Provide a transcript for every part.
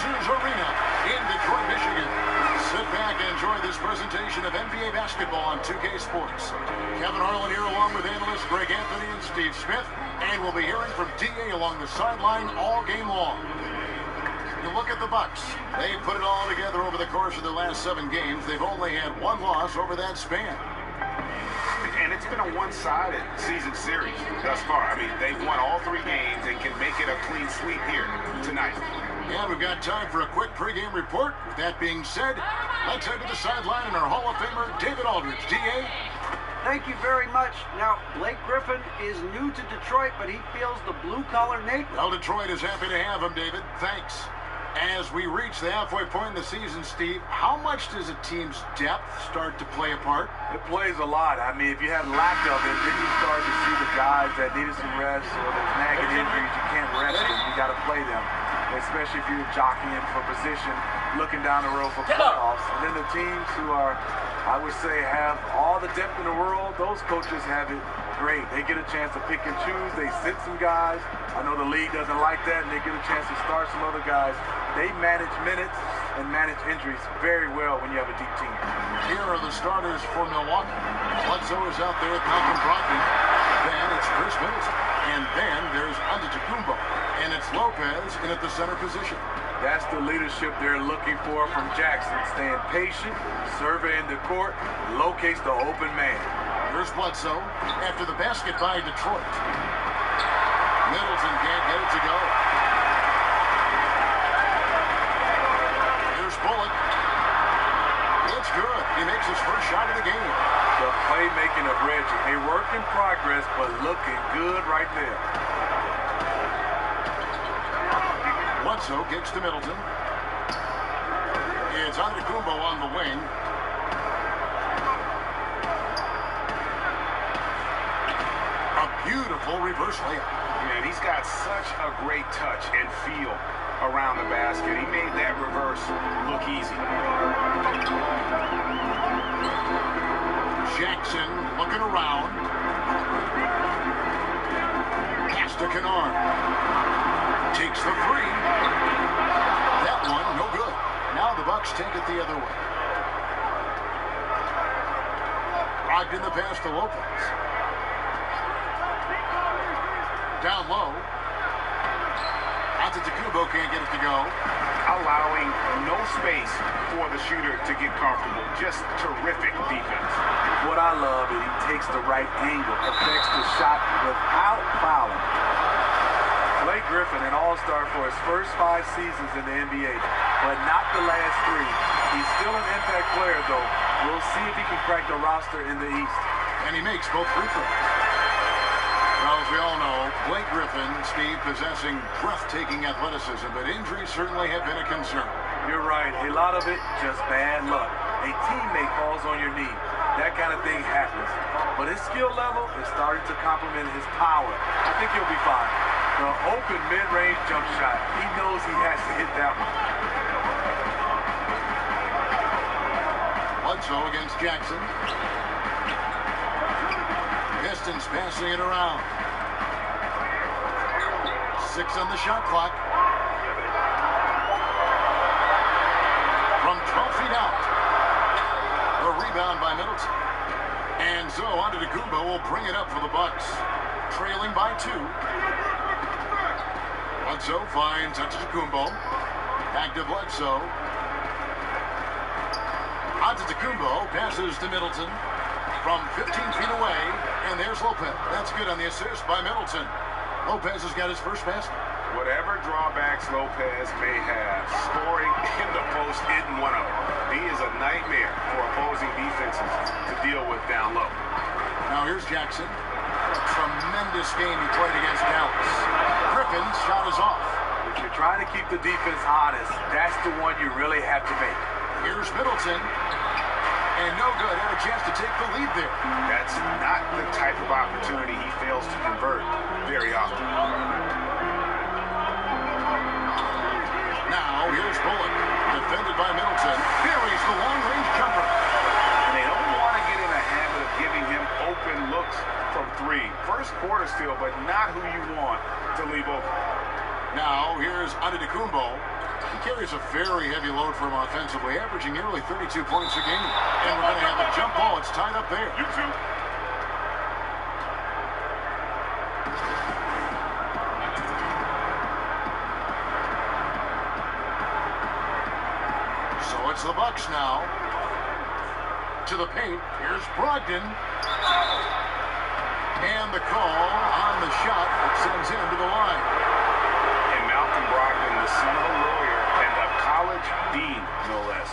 Caesars Arena in Detroit, Michigan. Sit back and enjoy this presentation of NBA basketball on 2K Sports. Kevin Harlan here along with analysts Greg Anthony and Steve Smith, and we'll be hearing from D.A. along the sideline all game long. You look at the Bucks. They put it all together over the course of their last 7 games. They've only had 1 loss over that span. And it's been a one-sided season series thus far. I mean, they've won all 3 games and can make it a clean sweep here tonight. Yeah, we've got time for a quick pregame report. With that being said, let's head to the sideline and our Hall of Famer, David Aldridge. D.A.? Thank you very much. Now, Blake Griffin is new to Detroit, but he feels the blue-collar nature. Well, Detroit is happy to have him, David. Thanks. As we reach the halfway point in the season, Steve, how much does a team's depth start to play a part? It plays a lot. I mean, if you have lack of it, then you start to see the guys that needed some rest or there's nagging injuries, you can't rest them. You got to play them, especially if you're jockeying for position, looking down the road for playoffs. And then the teams who are, I would say, have all the depth in the world, those coaches have it great. They get a chance to pick and choose. They sit some guys. I know the league doesn't like that, and they get a chance to start some other guys. They manage minutes and manage injuries very well when you have a deep team. Here are the starters for Milwaukee. Bledsoe is out there with Malcolm Brogdon. Then it's Chris Middleton. And then there's Antetokounmpo. And it's Lopez in at the center position. That's the leadership they're looking for from Jackson. Staying patient, surveying the court, locates the open man. Here's Bledsoe after the basket by Detroit. Middleton can't get it to go. Here's Bullock. It's good. He makes his first shot of the game. The playmaking of Reggie. A work in progress, but looking good right there. Bledsoe kicks to Middleton. It's Antetokounmpo on the wing. A beautiful reverse layup. Man, he's got such a great touch and feel around the basket. He made that reverse look easy. Jackson looking around. Pass to Kennard. Takes the 3. That one, no good. Now the Bucks take it the other way. Brogdon the pass to Lopez. Down low. Antetokounmpo can't get it to go. Allowing no space for the shooter to get comfortable. Just terrific defense. What I love is he takes the right angle, affects the shot without fouling. Blake Griffin, an all-star for his first 5 seasons in the NBA, but not the last 3. He's still an impact player, though. We'll see if he can crack the roster in the East. And he makes both free throws. Well, as we all know, Blake Griffin, Steve, possessing breathtaking athleticism, but injuries certainly have been a concern. You're right. A lot of it, just bad luck. A teammate falls on your knee. That kind of thing happens. But his skill level is starting to complement his power. I think he'll be fine. The open mid-range jump shot, he knows he has to hit that one. Bledsoe against Jackson. Pistons passing it around. 6 on the shot clock. From 12 feet out. The rebound by Middleton. And so Antetokounmpo will bring it up for the Bucks. Trailing by 2. Bledsoe finds Antetokounmpo. Back to Bledsoe. Antetokounmpo passes to Middleton from 15 feet away, and there's Lopez. That's good on the assist by Middleton. Lopez has got his first basket. Whatever drawbacks Lopez may have, scoring in the post isn't one of them. He is a nightmare for opposing defenses to deal with down low. Now here's Jackson. A tremendous game he played against Dallas. Griffin's shot is off. If you're trying to keep the defense honest, that's the one you really have to make. Here's Middleton. And no good. Had a chance to take the lead there. That's not the type of opportunity he fails to convert very often. Now here's Bullock. Defended by Middleton. Buries the long-range jumper. And they don't want to get in a habit of giving him open looks from 3. First quarter still, but not who you want to leave open. Now here's Antetokounmpo. He carries a very heavy load for him offensively, averaging nearly 32 points a game. And we're going to have a jump ball. It's tied up there. You too. So it's the Bucks now. To the paint. Here's Brogdon. And the call on the shot that sends him to the line. And Malcolm Brogdon, the son of a lawyer and a college dean, no less.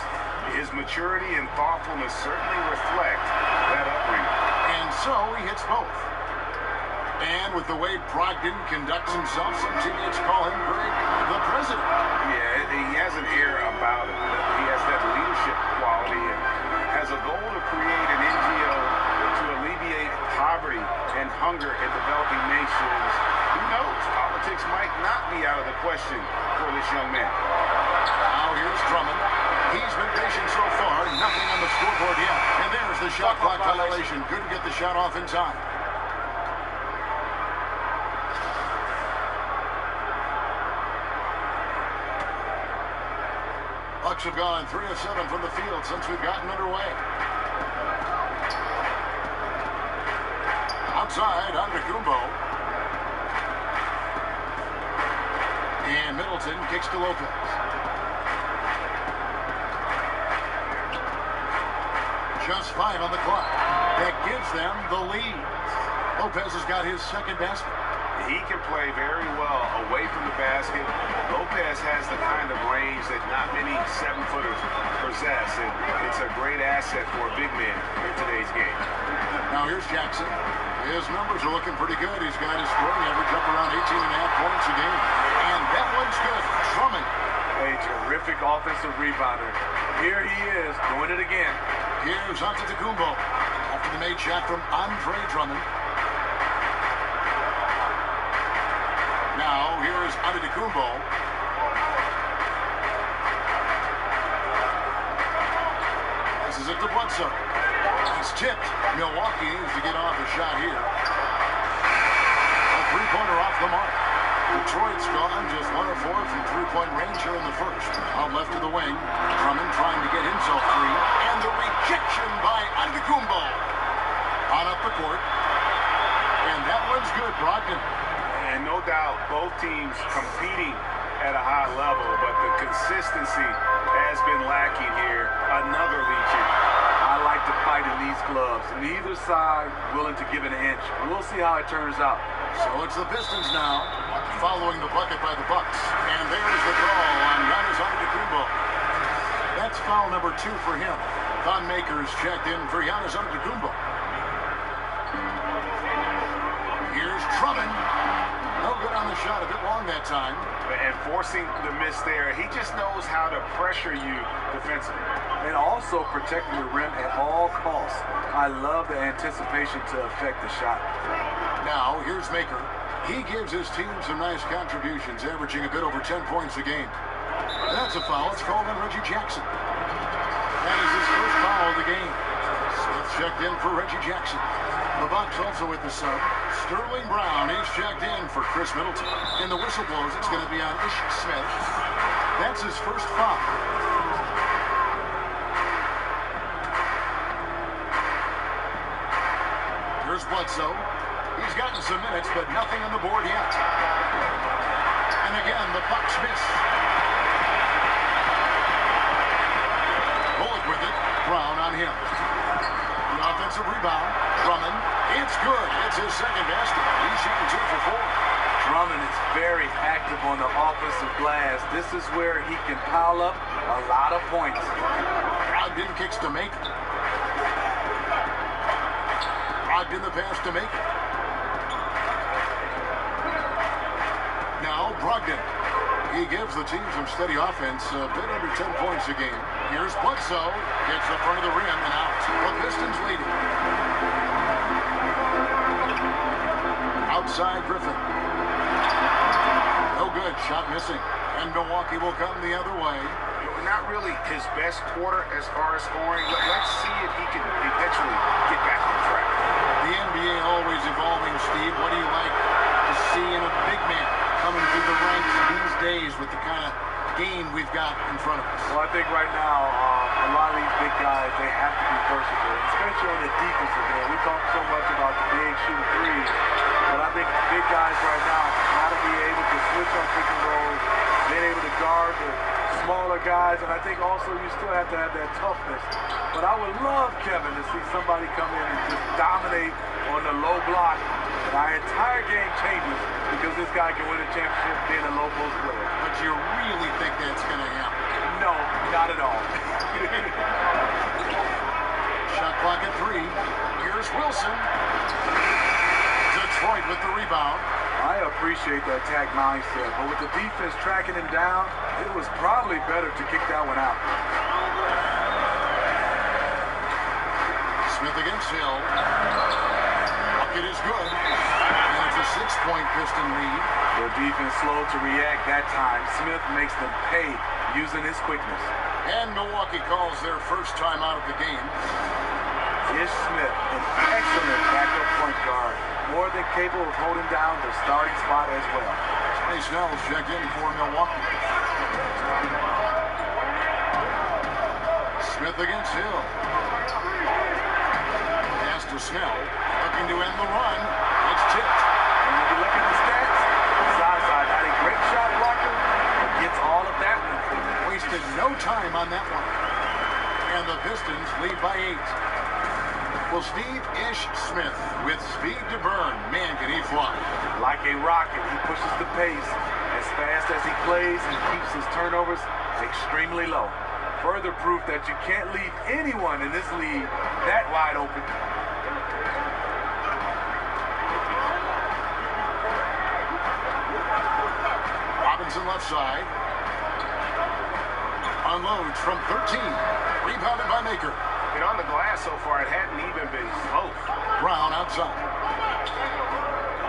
His maturity and thoughtfulness certainly reflect that upbringing. And so he hits both. And with the way Brogdon conducts himself, some teammates call him Greg the President. Yeah, he has an air about him. He has that leadership quality and has a goal to create an NGO to alleviate poverty and hunger in developing nations. Who knows? Politics might not be out of the question for this young man. Now here's Drummond. He's been patient so far. Nothing on the scoreboard yet. And there's the shot clock violation. Couldn't get the shot off in time. Bucks have gone 3 of 7 from the field since we've gotten underway. Outside, Antetokounmpo. And Middleton kicks to Lopez. Just 5 on the clock. That gives them the lead. Lopez has got his second basket. He can play very well away from the basket. Lopez has the kind of range that not many 7-footers possess, and it's a great asset for a big man in today's game. Now here's Jackson. His numbers are looking pretty good. He's got his scoring average up around 18.5 points a game. And that one's good. Drummond. A terrific offensive rebounder. Here he is, doing it again. Here's Antetokounmpo after the made shot from Andre Drummond. Now, here's Antetokounmpo. This is it to Bledsoe. He's tipped. Milwaukee needs to get off a shot here. A three-pointer off the mark. Detroit's gone just 1 of 4 from three-point range here in the first. Out left of the wing. Drummond trying to get himself free. And the rejection by Antetokounmpo. On up the court. And that one's good, Brogdon. And no doubt both teams competing at a high level, but the consistency has been lacking here. Another lead change. I like to fight in these clubs. Neither side willing to give an inch. We'll see how it turns out. So it's the Pistons now, following the bucket by the Bucks. And there's the call on Giannis Antetokounmpo. That's foul number 2 for him. Thon Maker's checked in for Giannis Antetokounmpo. Here's Drummond. No good on the shot, a bit long that time. And forcing the miss there, he just knows how to pressure you defensively. And also protecting the rim at all costs. I love the anticipation to affect the shot. Now, here's Maker. He gives his team some nice contributions, averaging a bit over 10 points a game. That's a foul. It's called on Reggie Jackson. That is his first foul of the game. Smith checked in for Reggie Jackson. The Bucks also with the sub. Sterling Brown, he's checked in for Chris Middleton. And the whistle blows, it's going to be on Ish Smith. That's his first foul. Here's Bledsoe. He's gotten some minutes, but nothing on the board yet. And again, the Bucks miss. Bullock with it. Brown on him. The offensive rebound. Drummond. It's good. It's his second basket. He's shooting 2 for 4. Drummond is very active on the offensive glass. This is where he can pile up a lot of points. Brogdon kicks to Maker. Brogdon the pass to Maker. Now Brogdon. He gives the team some steady offense, a bit under 10 points a game. Here's Bledsoe. Gets the front of the rim and out. The Pistons leading. Outside Griffin. No good. Shot missing. And Milwaukee will come the other way. Not really his best quarter as far as scoring. Let's see if he can eventually get back on track. The NBA always evolving, Steve. What do you like to see in a big man coming through the ranks these days with the kind of game we've got in front of us? Well, I think right now, a lot of these big guys, they have to be versatile, especially on the defensive end. We talk so much about the big shooting threes, but I think the big guys right now got to be able to switch on pick and rolls, being able to guard the smaller guys, and I think also you still have to have that toughness. But I would love, Kevin, to see somebody come in and just dominate on the low block. And our entire game changes because this guy can win a championship being a low post player. But you really think that's going to happen? No, not at all. Shot clock at 3. Here's Wilson. Detroit with the rebound. I appreciate the attack mindset, but with the defense tracking him down, it was probably better to kick that one out. Smith against Hill. Bucket is good. And it's a 6-point Piston lead. The defense slow to react that time. Smith makes them pay using his quickness. And Milwaukee calls their first time out of the game. Ish Smith, an excellent backup point guard. More than capable of holding down the starting spot as well. Johnny Snell's checked in for Milwaukee. Smith against Hill. Pass to Snell. Looking to end the run. It's tipped. And when you look at the stats, Zaza not a great shot blocker, but gets all of that one. Wasted no time on that one. And the Pistons lead by 8. Well, Steve Ish Smith with speed to burn. Man, can he fly. Like a rocket, he pushes the pace as fast as he plays and keeps his turnovers extremely low. Further proof that you can't leave anyone in this league that wide open. Robinson left side. Unloads from 13. Rebounded by Maker. And on the glass so far, it hadn't even been close. Brown outside.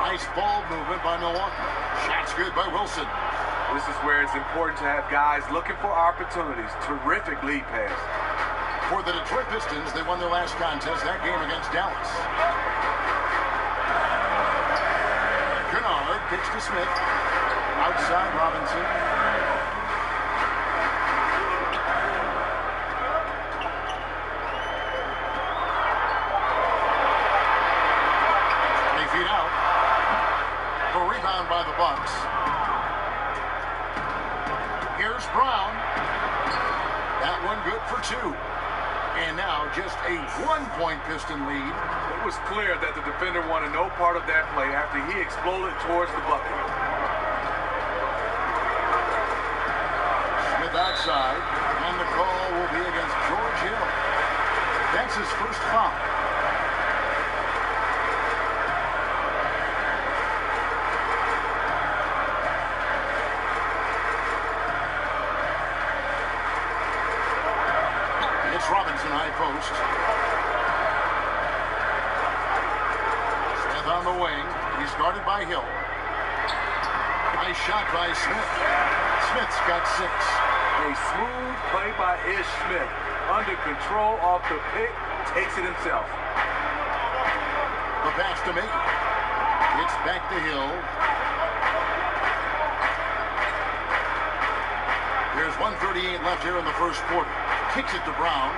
Nice ball movement by Milwaukee. Shot's good by Wilson. This is where it's important to have guys looking for opportunities. Terrific lead pass. For the Detroit Pistons, they won their last contest, that game against Dallas. Kennard pitch to Smith. Outside Robinson. Feet out. The rebound by the Bucks. Here's Brown. That one good for 2. And now just a 1-point Piston lead. It was clear that the defender wanted no part of that play after he exploded towards the bucket. Smith outside. And the call will be against George Hill. That's his first foul. Robinson high post. Smith on the wing. He's guarded by Hill. Nice shot by Smith. Smith's got 6. A smooth play by Ish Smith. Under control off the pick. Takes it himself. The pass to Maker. It's back to Hill. There's 1:38 left here in the first quarter. Kicks it to Brown.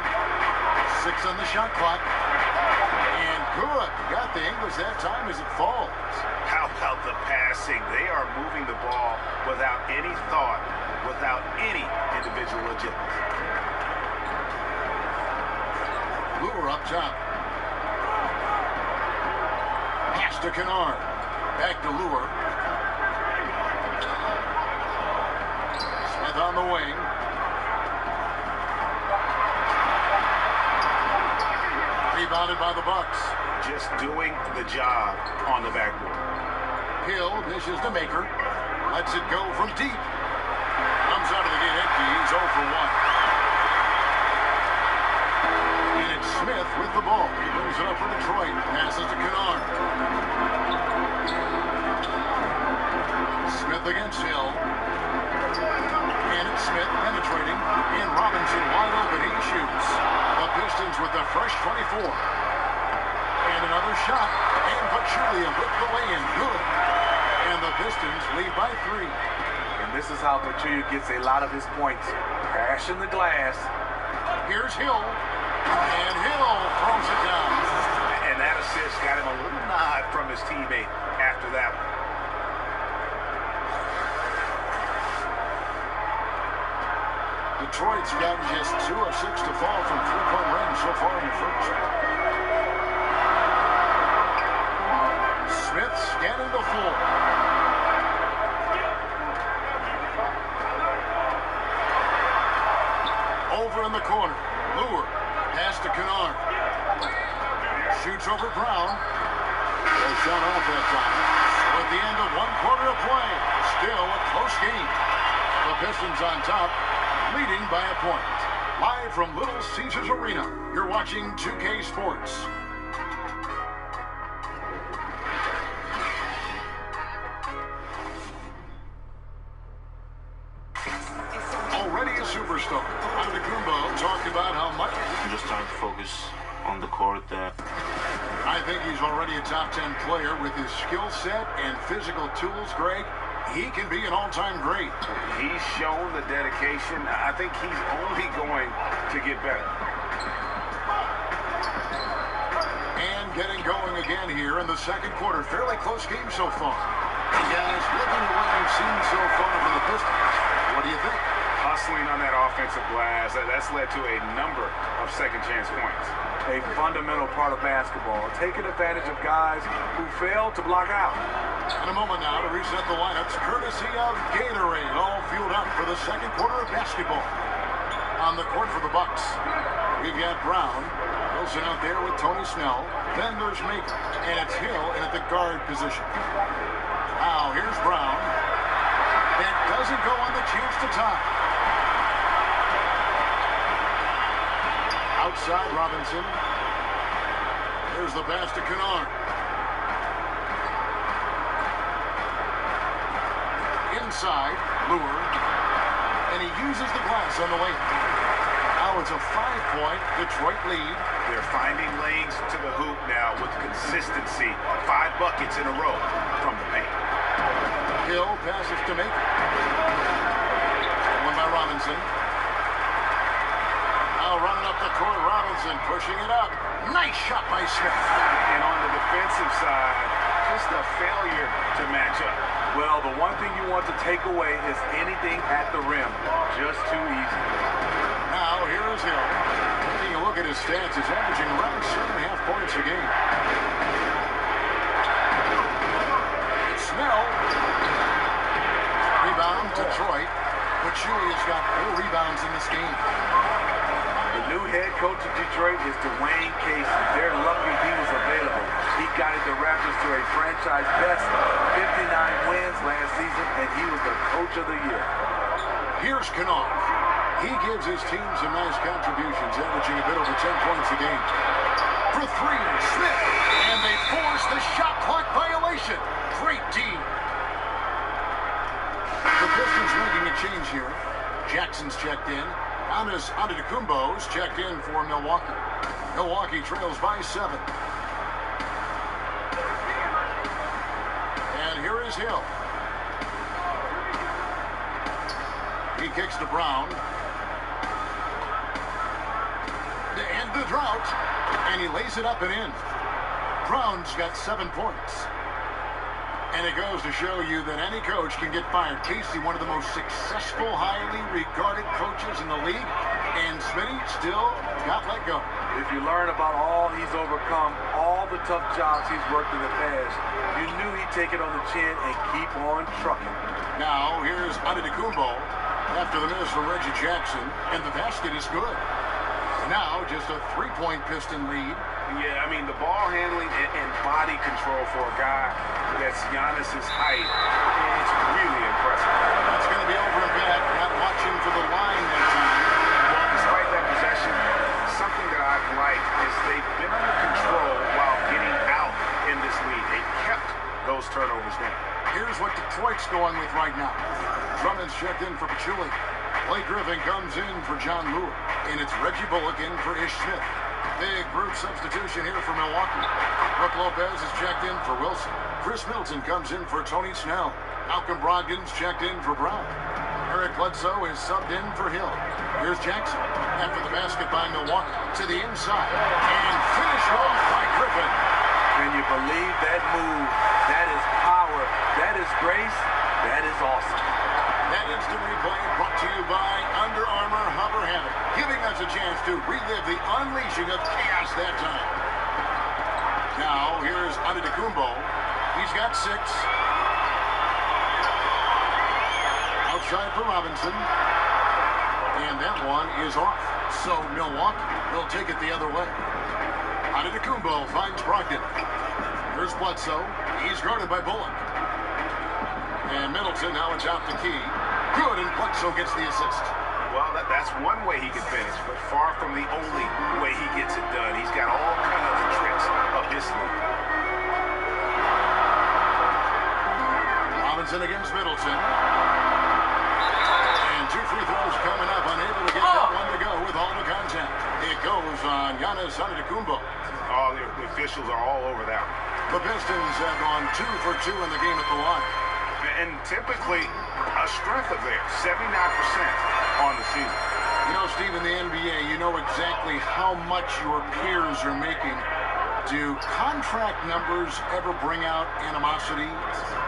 6 on the shot clock. And good. Got the English that time as it falls. How about the passing? They are moving the ball without any thought, without any individual agility. Lure up top. Pass to Kennard. Back to Lure. Smith on the wing. Rebounded by the Bucks. Just doing the job on the backboard. Hill dishes to Maker. Lets it go from deep. Comes out of the gate empty. He's 0 for 1. And it's Smith with the ball. He moves it up for Detroit. Passes to Kennard. Smith against Hill. And it's Smith penetrating. And Robinson wide open. He shoots. The Pistons with the fresh 24. And another shot. And Pachulia with the lay-in. Good. And the Pistons lead by 3. And This is how Pachulia gets a lot of his points. Crashing the glass. Here's Hill. And Hill throws it down. And that assist got him a little nod from his teammate after that one. Detroit's gotten just 2 of 6 to fall from three-point range so far in the first. Smith scanning the floor. Over in the corner. Lure. Pass to Kennard. Shoots over Brown. No shot off that time. So at the end of 1 quarter of play, still a close game. The Pistons on top, leading by a point. Live from Little Caesars Arena, you're watching 2K Sports. Already a superstar. Antetokounmpo talked about how much. I'm just trying to focus on the court. I think he's already a top 10 player with his skill set and physical tools, Greg. He can be an all-time great. He's shown the dedication. I think he's only going to get better. And getting going again here in the second quarter. Fairly close game so far. Guys, looking at what we've seen so far from the Pistons, what do you think? Hustling on that offensive glass, that's led to a number of second-chance points. A fundamental part of basketball, taking advantage of guys who fail to block out. In a moment now to reset the lineups, courtesy of Gatorade, all fueled up for the second quarter of basketball. On the court for the Bucks, we've got Brown, Wilson out there with Tony Snell, then there's Maker, and it's Hill in at the guard position. Now here's Brown. That doesn't go on the chance to tie. Outside Robinson. Here's the pass to Kennard. Inside, Lure. And he uses the glass on the way. Now it's a 5-point Detroit lead. They're finding lanes to the hoop now with consistency. 5 buckets in a row from the paint. Hill passes to Maker. One by Robinson. Now running up the court, Robinson pushing it up. Nice shot by Smith. And on the defensive side, just a failure to match up. Well, the one thing you want to take away is anything at the rim. Just too easy. Now here is Hill. Taking a look at his stats, he's averaging around 7.5 points a game. Snell. Rebound, Detroit. Pachulia's got 4 rebounds in this game. The new head coach of Detroit is Dwayne Casey. They're lucky he was available. He guided the Raptors to a franchise best 59 wins last season, and he was the coach of the year. Here's Kennard. He gives his team some nice contributions, averaging a bit over 10 points a game. For 3, Smith. And they force the shot clock violation. Great team. The Pistons making a change here. Jackson's checked in. Antetokounmpo's checked in for Milwaukee. Milwaukee trails by 7. And here is Hill. He kicks to Brown. To end the drought. And he lays it up and in. Brown's got 7 points. And it goes to show you that any coach can get fired. Casey, one of the most successful, highly regarded coaches in the league, and Smitty still got let go. If you learn about all he's overcome, all the tough jobs he's worked in the past, you knew he'd take it on the chin and keep on trucking. Now, here's Antetokounmpo after the miss from Reggie Jackson, and the basket is good. Now, just a 3-point Piston lead. Yeah, I mean, the ball handling and body control for a guy that's Giannis's height, it's really impressive. That's going to be over and back. Not watching for the line that time. Well, despite that possession, something that I've liked is they've been under control while getting out in this lead. They kept those turnovers down. Here's what Detroit's going with right now. Drummond's checked in for Pachulia. Blake Griffin comes in for John Lure. And it's Reggie Bullock in for Ish Smith. Big group substitution here for Milwaukee. Brook Lopez is checked in for Wilson. Chris Middleton comes in for Tony Snell. Malcolm Brogdon's checked in for Brown. Eric Bledsoe is subbed in for Hill. Here's Jackson. After the basket by Milwaukee to the inside. And finished off by Griffin. Can you believe that move? That is power. That is grace. That is awesome. That instant replay brought to you by Under Armour Hover Hammock, giving us a chance to relive the unleashing of chaos that time. Now, here's Antetokounmpo. He's got 6. Outside for Robinson. And that one is off. So Milwaukee will take it the other way. Antetokounmpo finds Brogdon. Here's Bledsoe. He's guarded by Bullock. And Middleton now it's out the key. Good, and Bledsoe gets the assist. Well, that's one way he can finish, but far from the only way he gets it done. He's got all kinds of tricks up his sleeve. Robinson against Middleton. And 2 free throws coming up, unable to get that one to go with all the contact. It goes on Giannis Antetokounmpo. Oh, the officials are all over that one. The Pistons have gone 2 for 2 in the game at the line. And typically a strength of theirs, 79% on the season. You know, Steve, in the NBA, you know exactly how much your peers are making. Do contract numbers ever bring out animosity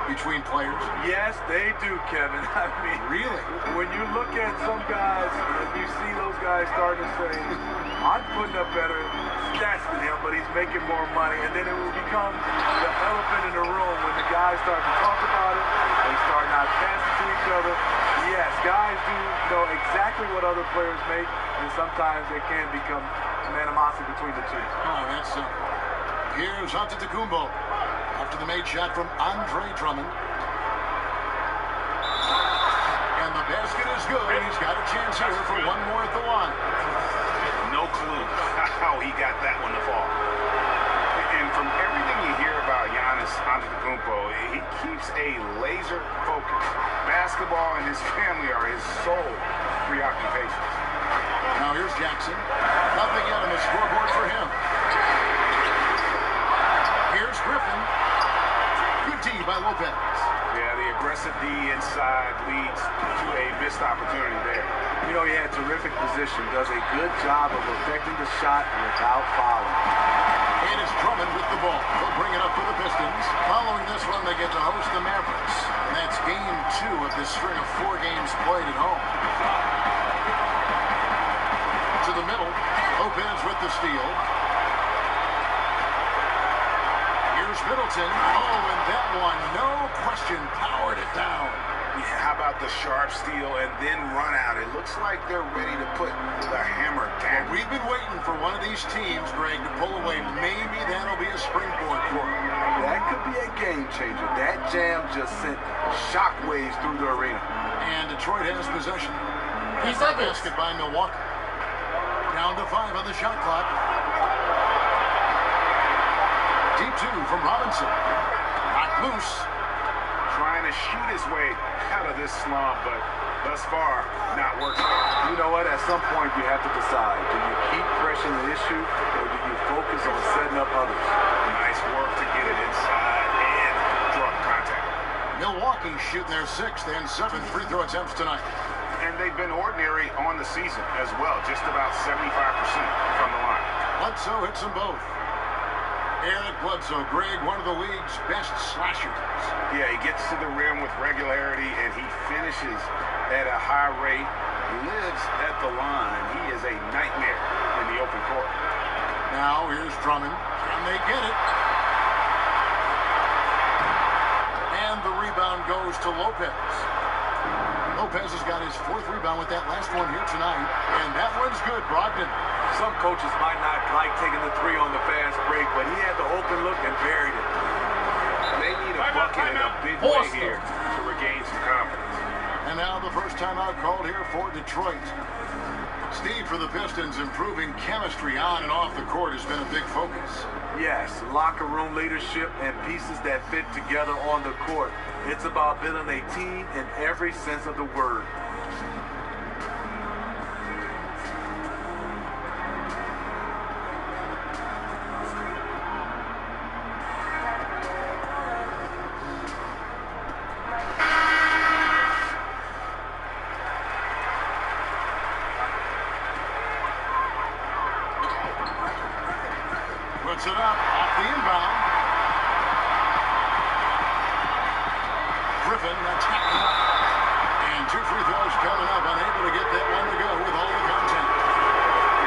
between players? Yes, they do, Kevin. I mean, really? When you look at some guys, and you see those guys starting to say, I'm putting up better stats than him, but he's making more money, and then it will become the elephant in the room when the guys start to talk about it, they start not passing to each other. Yes, guys do know exactly what other players make, and sometimes there can become an animosity between the two. Oh, that's simple. Here's Antetokounmpo after the made shot from Andre Drummond. And the basket is good. He's got a chance here for one more at the line. No clue how he got that one to fall. And from everything you hear about Giannis Antetokounmpo, he keeps a laser focus. Basketball and his family are his sole preoccupations. Now here's Jackson. Nothing yet on the scoreboard for him. Here's Griffin. Good D by Lopez. Yeah, the aggressive D inside leads to a missed opportunity there. You know, he had terrific position, does a good job of affecting the shot without fouling. And it's Drummond with the ball. They'll bring it up for the Pistons. Following this one, they get to host the Mavericks. And that's game 2 of this string of 4 games played at home. To the middle. Lopez with the steal. Middleton. Oh, and that one, no question, powered it down. Yeah, how about the sharp steal and then run out? It looks like they're ready to put the hammer down. Well, we've been waiting for one of these teams, Greg, to pull away. Maybe that'll be a springboard for them. That could be a game changer. That jam just sent shockwaves through the arena. And Detroit has possession. He's the basket by Milwaukee. Down to 5 on the shot clock. Deep 2 from Robinson. Knocked loose. Trying to shoot his way out of this slump, but thus far, not working. You know what? At some point, you have to decide. Do you keep pressing the issue, or do you focus on setting up others? Nice work to get it inside and draw contact. Milwaukee shooting their 6th and 7th free throw attempts tonight. And they've been ordinary on the season as well, just about 75% from the line. Bledsoe hits them both. Eric Bledsoe, Greg, one of the league's best slashers. Yeah, he gets to the rim with regularity, and he finishes at a high rate, lives at the line. He is a nightmare in the open court. Now here's Drummond. Can they get it? And the rebound goes to Lopez. Lopez has got his 4th rebound with that last one here tonight. And that one's good, Brogdon. Some coaches might not like taking the 3 on the fast break, but he had the open look and buried it. They need a bucket in a big way here to regain some confidence. And now the first timeout called here for Detroit. Steve, for the Pistons, improving chemistry on and off the court has been a big focus. Yes, locker room leadership and pieces that fit together on the court. It's about building a team in every sense of the word. the inbound. Griffin attacking up. And 2 free throws coming up, unable to get that one to go with all the contact.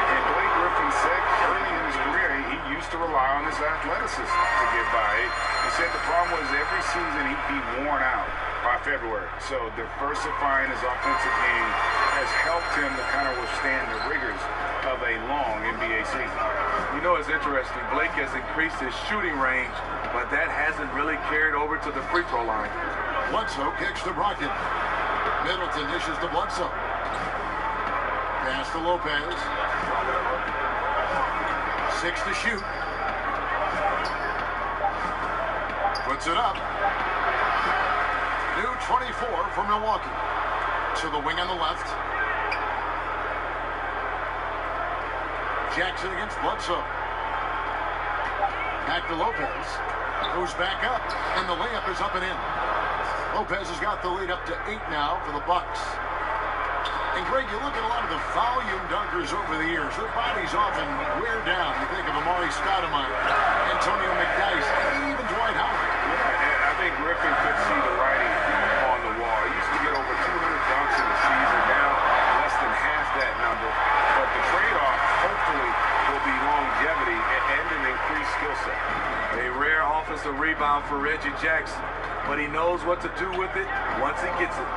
And Blake Griffin said early in his career he used to rely on his athleticism to get by. He said the problem was every season he'd be worn out by February. So diversifying his offensive game has helped him to kind of withstand the rigors of a long NBA season. You know, it's interesting. Blake has increased his shooting range, but that hasn't really carried over to the free throw line. Bledsoe kicks to Brockton. Middleton dishes to Bledsoe. Pass to Lopez. 6 to shoot. Puts it up. New 24 for Milwaukee. To the wing on the left. Jackson against Bledsoe. Back to Lopez. Goes back up, and the layup is up and in. Lopez has got the lead up to 8 now for the Bucks. And Greg, you look at a lot of the volume dunkers over the years. Their bodies often wear down. You think of Amari Stoudemire, Antonio McDyess, even Dwight Howard. Yeah, I think Griffin could see the writing on the wall. He used to get over 200 dunks in the season, now less than half that number. But the trade-off, hopefully, will be longevity and an increased skill set. A rare offensive rebound for Reggie Jackson, but he knows what to do with it once he gets it.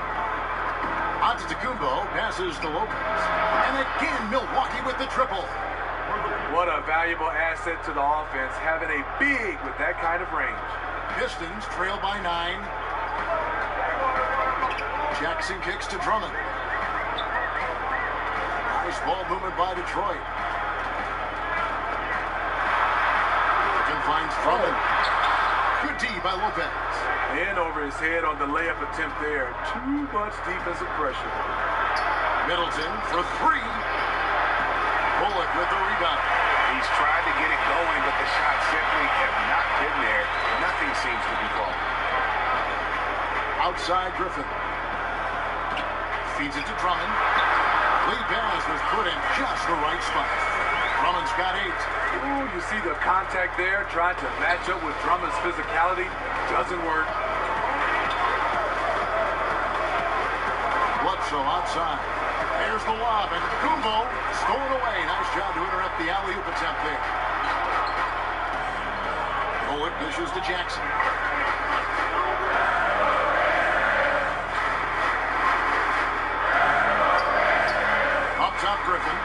Antetokounmpo passes to Lopez. And again, Milwaukee with the triple. What a valuable asset to the offense, having a big with that kind of range. Pistons trail by 9. Jackson kicks to Drummond. Nice ball movement by Detroit. Griffin finds Drummond. Good D by Lopez. In over his head on the layup attempt there. Too much defensive pressure. Middleton for 3. Bullock with the rebound. He's tried to get it going, but the shots simply have not been there. Nothing seems to be falling. Outside Griffin. Feeds it to Drummond. Lee pass was put in just the right spot. Drummond's got 8. Ooh, you see the contact there, trying to match up with Drummond's physicality. Doesn't work. Bledsoe outside. There's the lob, and Kumbo stolen away. Nice job to interrupt the alley-oop attempt there. Bullock dishes to Jackson. Up top, Griffin.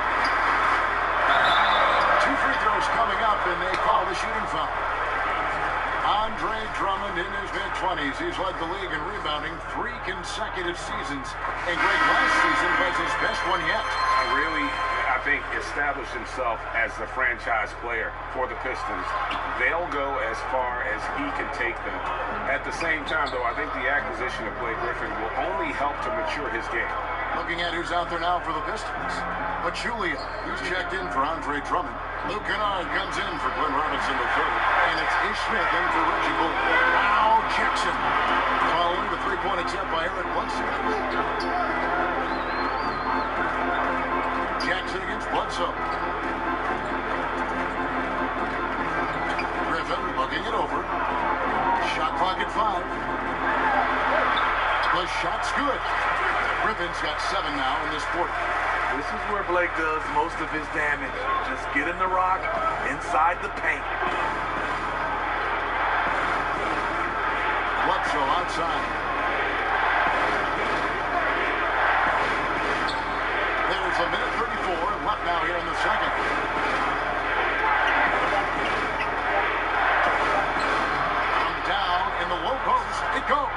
2 free throws coming up, and they call the shooting foul. Andre Drummond in his mid-20s. He's led the league in rebounding 3 consecutive seasons. And Greg, last season was his best one yet. Really, I think, established himself as the franchise player for the Pistons. They'll go as far as he can take them. At the same time, though, I think the acquisition of Blake Griffin will only help to mature his game. Looking at who's out there now for the Pistons. Pachulia, who's checked in for Andre Drummond. Luke Kennard comes in for Glenn Robinson III. And it's Ish Smith in for Reggie Bullock. Wow, Jackson. Following the 3-point attempt by Eric Bledsoe. Jackson against Bledsoe. Griffin looking it over. Shot clock at 5. The shot's good. Griffin's got 7 now in this quarter. This is where Blake does most of his damage. Just get in the rock inside the paint. Bledsoe outside. There's a minute 34 left now here in the second. From down in the low post, it goes.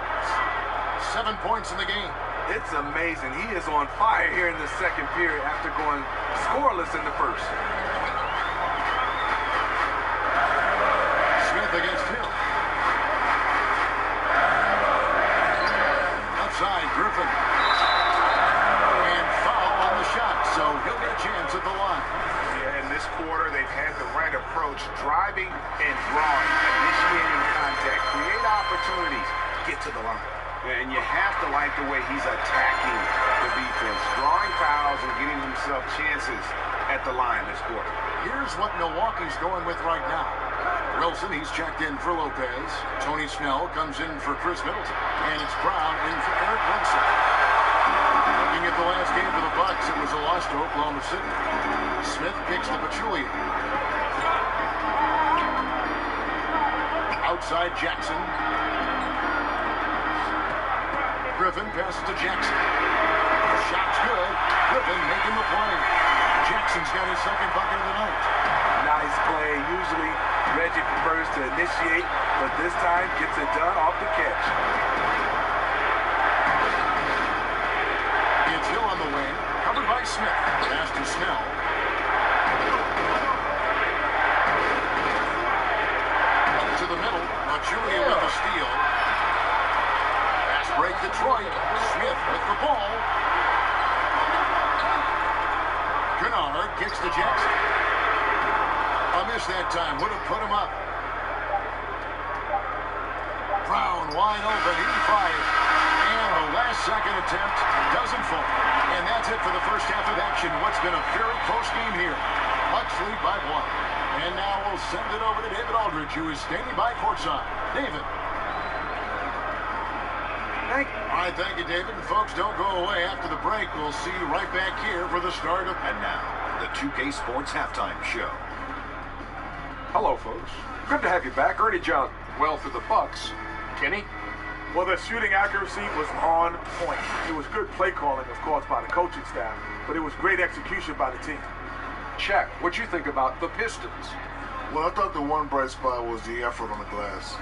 7 points in the game. It's amazing. He is on fire here in the second period after going scoreless in the first. Smith against Hill. Outside, Griffin. And foul on the shot, so he'll get a chance at the line. Yeah, in this quarter, they've had the right approach, driving and drawing, initiating contact, create opportunities, get to the line. And you have to like the way he's attacking the defense, drawing fouls and getting himself chances at the line this quarter. Here's what Milwaukee's going with right now. Wilson, he's checked in for Lopez. Tony Snell comes in for Chris Middleton. And it's Brown in for Eric Bledsoe. Looking at the last game for the Bucks, it was a loss to Oklahoma City. Smith kicks to Pachulia. Outside Jackson. Griffin passes to Jackson. The shot's good. Griffin making the play. Jackson's got his second bucket of the night. Nice play. Usually Reggie prefers to initiate, but this time gets it done off the catch. It's Hill on the wing, covered by Smith. Pass to Snell. To the middle, Pachulia with the steal. Pass break Detroit. Smith with the ball. Kennard kicks to Jackson. A miss that time. Would have put him up. Brown wide open. 85. And the last second attempt doesn't fall. And that's it for the first half of action. What's been a very close game here. Bucks lead by 1. And now we'll send it over to David Aldridge, who is standing by courtside. David. Thank you. All right, thank you, David. And folks, don't go away. After the break, we'll see you right back here for the start of... And now, the 2K Sports Halftime Show. Hello, folks. Good to have you back. Ernie John. Well, for the Bucks. Kenny? Well, the shooting accuracy was on point. It was good play calling, of course, by the coaching staff, but it was great execution by the team. Check. What'd you think about the Pistons? Well, I thought the one bright spot was the effort on the glass.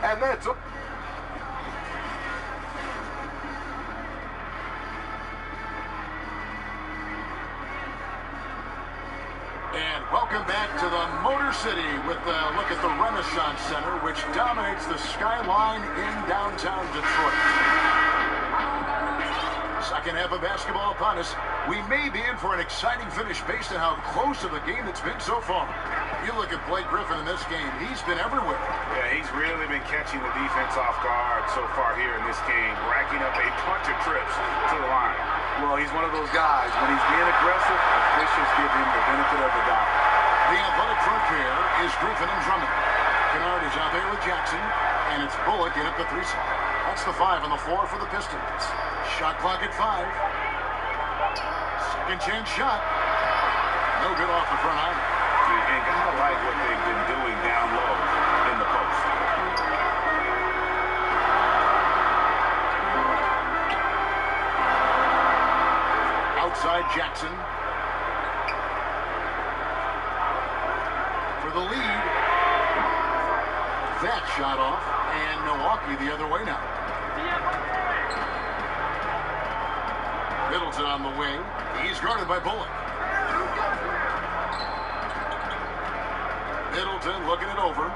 And that's a... And welcome back to the Motor City with a look at the Renaissance Center, which dominates the skyline in downtown Detroit. Second half of basketball upon us. We may be in for an exciting finish based on how close to the game it's been so far. You look at Blake Griffin in this game, he's been everywhere. Yeah, he's really been catching the defense off guard so far here in this game, racking up a bunch of trips to the line. Well, he's one of those guys. When he's being aggressive, officials give him the benefit of the doubt. The athletic front pair is Griffin and Drummond. Kennard is out there with Jackson, and it's Bullock in at the 3 slot. That's the 5 on the floor for the Pistons. Shot clock at 5. Second chance shot. No good off the front iron. And gotta like what they've been doing down low in the post. Outside Jackson. For the lead. That shot off, and Milwaukee the other way now. Middleton on the wing. He's guarded by Bullock. Middleton looking it over.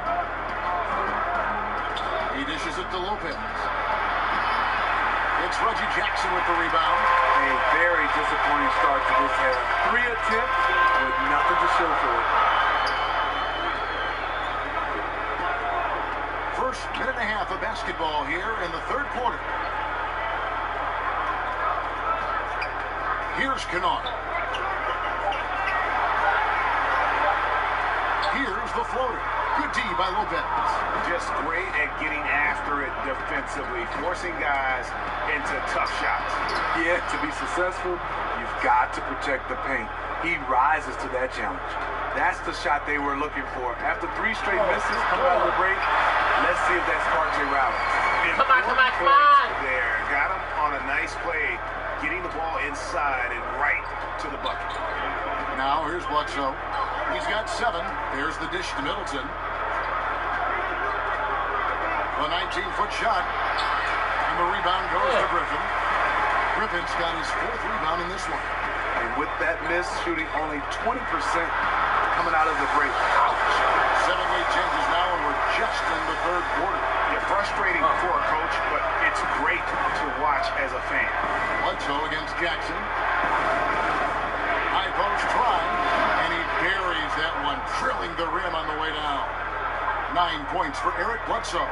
He dishes it to Lopez. It's Reggie Jackson with the rebound. A very disappointing start to this half. 3 attempts with nothing to show for it. First minute and a half of basketball here in the third quarter. Here's Kennard. Here's the floater. Good D by Lopez. Just great at getting after it defensively, forcing guys into tough shots. Yeah, to be successful, you've got to protect the paint. He rises to that challenge. That's the shot they were looking for. After 3 straight misses coming out of the break, let's see if that sparks a rally. Come on. There, got him on a nice play, getting the ball inside and right to the bucket. Now here's Bledsoe. He's got 7. There's the dish to Middleton. The 19-foot shot. And the rebound goes to Griffin. Griffin's got his 4th rebound in this one. And with that miss, shooting only 20% coming out of the break. Ouch. 7 late changes now, and we're just in the third quarter. Yeah, frustrating for a coach, but it's great to watch as a fan. Bledsoe against Jackson. High post try, and he buries that one, drilling the rim on the way down. 9 points for Eric Bledsoe.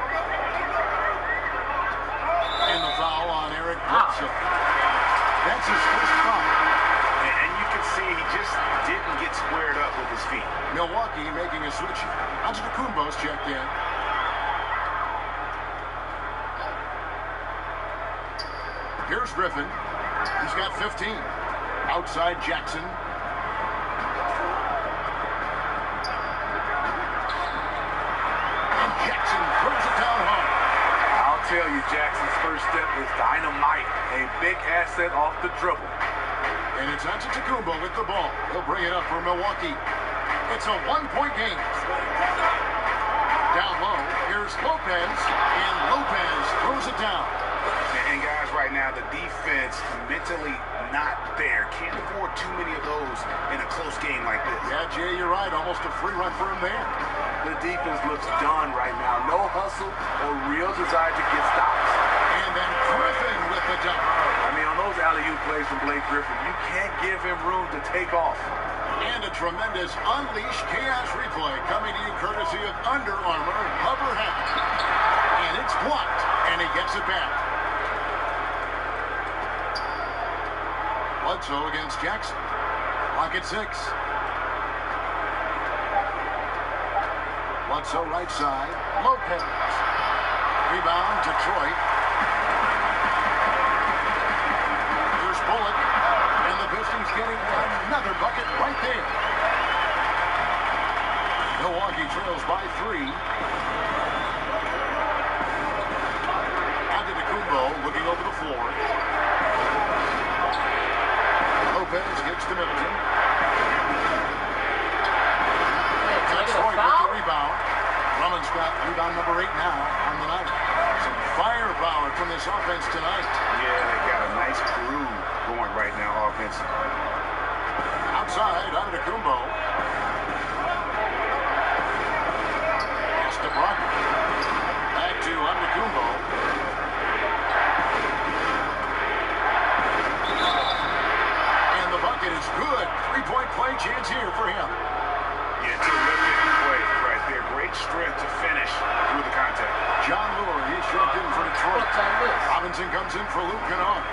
And the foul on Eric Bledsoe. That's his first foul. And you can see he just didn't get squared up with his feet. Milwaukee making a switch. Antetokounmpo's checked in. Here's Griffin. He's got 15. Outside Jackson. And Jackson throws it down hard. I'll tell you, Jackson's first step is dynamite. A big asset off the dribble. And it's Antetokounmpo with the ball. He'll bring it up for Milwaukee. It's a one-point game. Down low, here's Lopez. And Lopez throws it down. And guys, right now, the defense mentally not there. Can't afford too many of those in a close game like this. Yeah, Jay, you're right. Almost a free run for him there. The defense looks done right now. No hustle or real desire to get stops. And then Griffin with the dunk. I mean, on those alley-oop plays from Blake Griffin, you can't give him room to take off. And a tremendous Unleash Chaos replay coming to you courtesy of Under Armour Hover Hat. And it's blocked, and he gets it back. Bledsoe against Jackson. Clock at 6. Bledsoe right side. Lopez. Rebound, Detroit. Here's Bullock. And the Pistons getting another bucket right there. Milwaukee trails by 3. Antetokounmpo looking over the floor. Lopez gets to Middleton. Detroit with the rebound. Drummond's got rebound number 8 now on the night. Some firepower from this offense tonight. Yeah, they got a nice groove going right now offensively. Outside, Antetokounmpo. Pass to Brogdon. Back to Antetokounmpo. And the bucket is good. Three-point play chance here for him. Yeah, terrific play right there. Great strength to finish through the contact. John Moore, he's checked in for Detroit. Robinson comes in for Luke Kennard.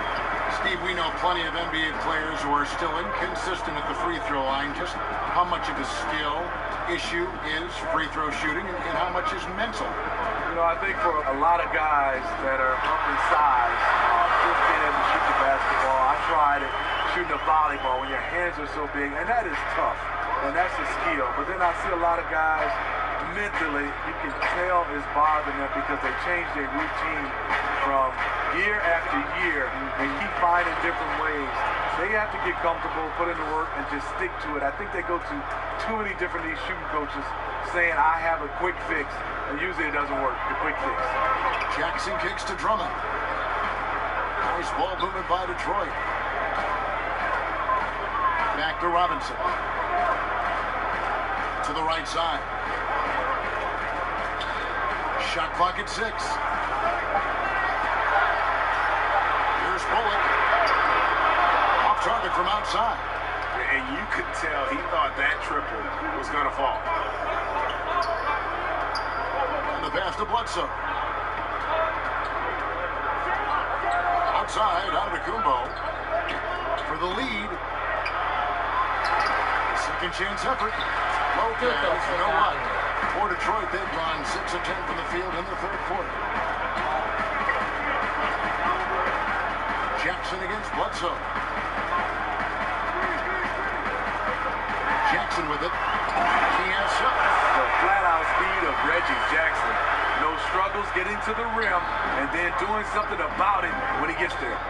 Steve, we know plenty of NBA players who are still inconsistent at the free throw line. Just how much of a skill issue is free throw shooting and how much is mental? You know, I think for a lot of guys that are up in size, just being able to shoot the basketball, I tried it shooting a volleyball when your hands are so big, and that is tough, and that's a skill. But then I see a lot of guys mentally, you can tell is bothering them because they change their routine from year after year and keep finding different ways. They have to get comfortable, put in the work, and just stick to it. I think they go to too many different these shooting coaches saying, I have a quick fix, and usually it doesn't work, the quick fix. Jackson kicks to Drummond. Nice ball movement by Detroit. Back to Robinson. To the right side. Shot clock at 6. Here's Bullock. Off target from outside. And you could tell he thought that triple was going to fall. And the pass to Bledsoe. Outside, Antetokounmpo for the lead. Second chance effort. Lopez, no one. For Detroit, they've gone 6 of 10 from the field in the third quarter. Jackson against Bledsoe. Jackson with it. He has something. The flat-out speed of Reggie Jackson. No struggles getting to the rim and then doing something about it when he gets there.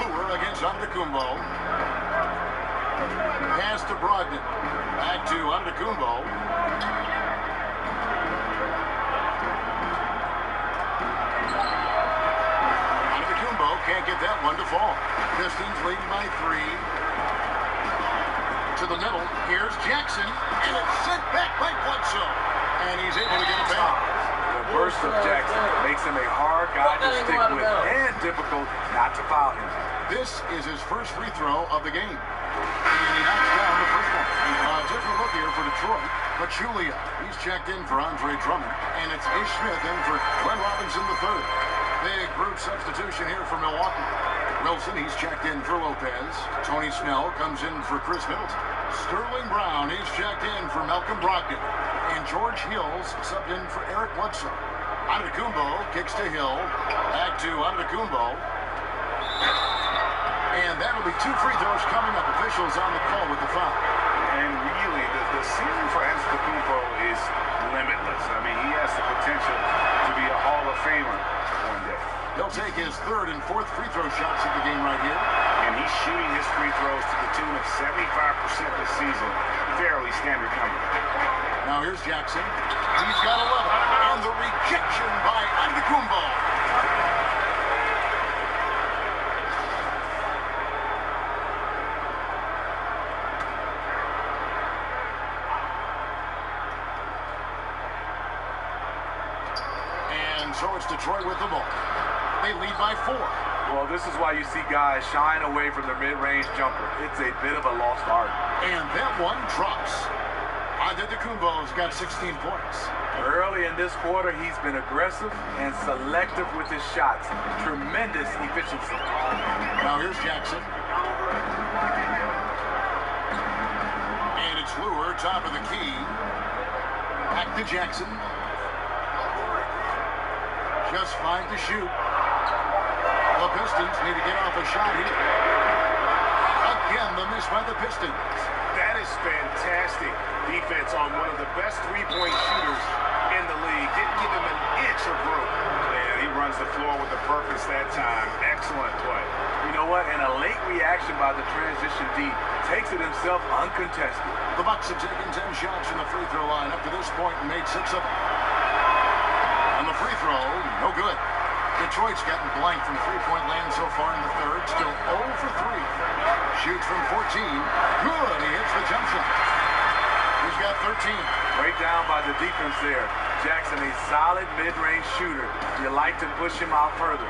Lure against Antetokounmpo. Pass to Brogdon. Back to Antetokounmpo. Antetokounmpo can't get that one to fall. Pistons leading by 3. To the middle. Here's Jackson. And it's sent back by Bledsoe. And he's able to get it back. The burst of Jackson makes him a hard guy to stick with and difficult not to foul him. This is his first free throw of the game. And he knocks down the first one. Different look here for Detroit. Pachulia, he's checked in for Andre Drummond. And it's Ish Smith in for Glenn Robinson III. Big group substitution here for Milwaukee. Wilson, he's checked in for Lopez. Tony Snell comes in for Chris Middleton. Sterling Brown, he's checked in for Malcolm Brogdon. And George Hill's subbed in for Eric Bledsoe. Antetokounmpo kicks to Hill. Back to Antetokounmpo. And that'll be 2 free throws coming up. Officials on the call with the foul. And really, the ceiling for Antetokounmpo is limitless. I mean, he has the potential to be a Hall of Famer one day. He'll take his 3rd and 4th free throw shots of the game right here. And he's shooting his free throws to the tune of 75% this season. Fairly standard number. Now here's Jackson. He's got 11. And the rejection by Antetokounmpo. And so it's Detroit with the ball. They lead by 4. Well, this is why you see guys shying away from their mid-range jumper. It's a bit of a lost art. And that one drops. Antetokounmpo's got 16 points. Early in this quarter, he's been aggressive and selective with his shots. Tremendous efficiency. Now here's Jackson. And it's Lure, top of the key. Back to Jackson. Just 5 to shoot. The Pistons need to get off a shot here. Again, the miss by the Pistons. That is fantastic defense on one of the best three-point shooters in the league. Didn't give him an inch of room. And he runs the floor with a purpose that time. Excellent play. You know what? And a late reaction by the transition D takes it himself uncontested. The Bucks have taken 10 shots from the free throw line up to this point and made 6 of them. And the free throw, no good. Detroit's gotten blank from three-point land so far in the 3rd. Still 0 for 3. Shoots from 14. Good. He hits the jump shot. He's got 13. Break down by the defense there. Jackson, a solid mid-range shooter. You like to push him out further.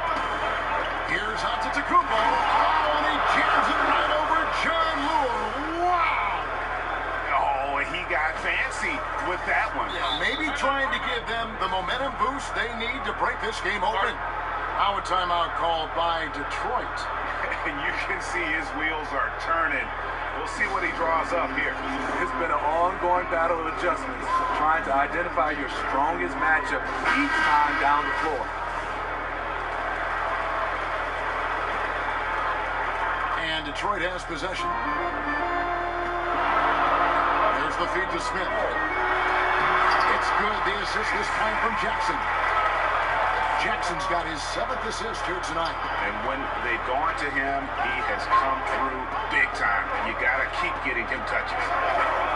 Here's Antetokounmpo. Oh, and he jams it right over John Lure. Wow. Oh, he got fancy with that one. Yeah, maybe trying to give them the momentum boost they need to break this game open. Now a timeout called by Detroit. And you can see his wheels are turning. We'll see what he draws up here. It's been an ongoing battle of adjustments, trying to identify your strongest matchup each time down the floor. And Detroit has possession. There's the feed to Smith. It's good. The assist this time from Jackson. Jackson's got his 7th assist here tonight. And when they've gone to him, he has come through big time. You got to keep getting him touches.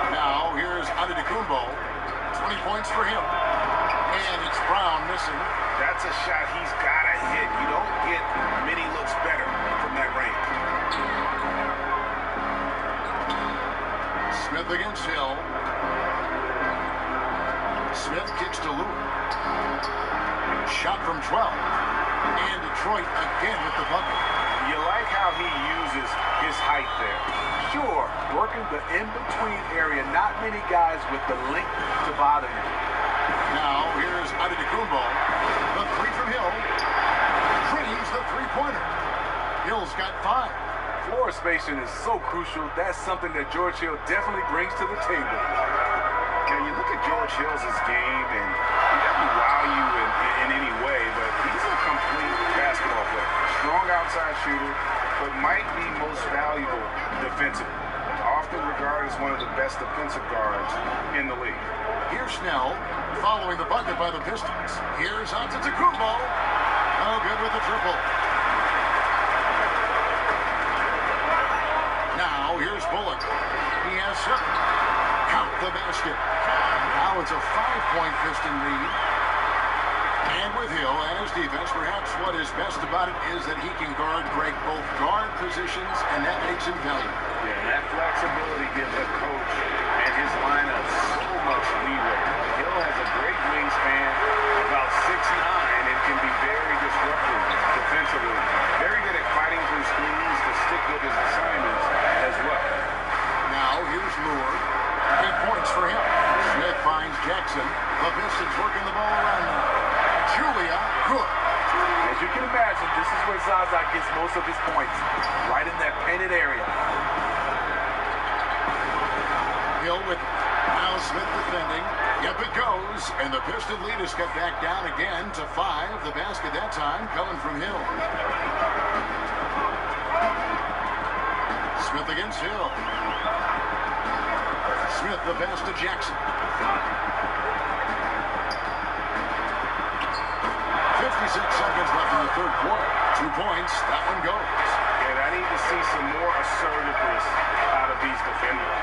Now, here's Antetokounmpo. 20 points for him. And it's Brown missing. That's a shot he's got to hit. You don't get many looks better from that range. Smith against Hill. Smith kicks to Lure. Shot from 12. And Detroit again with the bucket. You like how he uses his height there. Sure, working the in-between area. Not many guys with the length to bother him. Now, here's Antetokounmpo. The 3 from Hill. Dreams the three-pointer. Hill's got 5. Floor spacing is so crucial. That's something that George Hill definitely brings to the table. Now, you look at George Hill's game, and he doesn't wow you in any way, but he's a complete basketball player. Strong outside shooter, but might be most valuable defensively. Often regarded as one of the best defensive guards in the league. Here's Snell following the bucket by the Pistons. Here's Antetokounmpo. No good with the triple. Now, here's Bullock. He has 7. Count the basket. Now it's a 5-point Piston lead. And with Hill and his defense, perhaps what is best about it is that he can break both guard positions, and that makes him valuable. Yeah, that flexibility gives a coach and his lineup so much leeway. Hill has a great wingspan, about 6'9", and can be very disruptive defensively. Very good at fighting through screens to stick with his assignments as well. Now, here's Lure. 8 points for him. Smith finds Jackson. The Pistons working the ball around now. Julia, good. As you can imagine, this is where Zaza Whiteside gets most of his points, right in that painted area. Hill with now Smith defending. Yep, it goes. And the Piston lead is cut back down again to 5. The basket that time coming from Hill. Smith against Hill. Smith the pass to Jackson. 56 seconds left in the third quarter. 2 points. That one goes. And I need to see some more assertiveness out of these defenders.